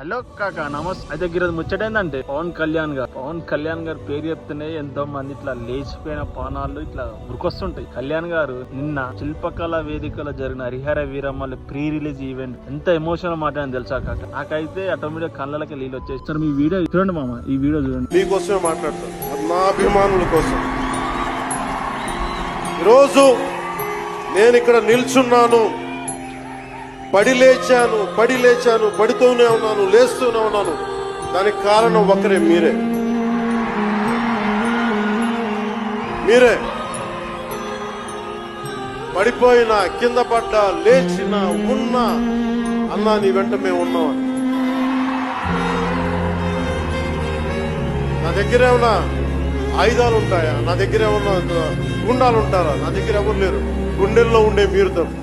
Hello కాకా నమస్తే. అయితే ఈరోజు ముచ్చటేందంటే పవన్ కళ్యాణ్ గారు పేరు చెప్తేనే ఎంతో మంది ఇట్లా లేచిపోయిన పానాలు ఇట్లా ఉరికొస్తుంటాయి. కళ్యాణ్ గారు నిన్న శిల్పకళ వేదికలో జరిగిన హరిహర వీరమ్మల ప్రీ రిలీజ్ ఈవెంట్ ఎంత ఎమోషనల్ మాట్లాడని తెలుసా కాక. నాకైతే ఆటోమేటిక్ కళ్ళకి నీళ్ళు వచ్చేసి. సార్ మీ వీడియో చూడండి మామ, ఈ వీడియో చూడండి. మీకోసమే మాట్లాడతాను, నా అభిమానుల కోసం. ఈరోజు నేను ఇక్కడ నిల్చున్నాను, పడి లేచాను, పడితూనే ఉన్నాను, లేస్తూనే ఉన్నాను. దానికి కారణం ఒకరే, మీరే. పడిపోయినా, కింద పడ్డా, లేచినా, ఉన్నా అన్నా నీ వెంట మేము ఉన్నాం. నా దగ్గర ఏమన్నా ఆయుధాలు ఉంటాయా? నా దగ్గర ఏమన్నా గుండాలు ఉంటారా? నా దగ్గర ఎవరు లేరు. గుండెల్లో ఉండే మీరు తప్ప.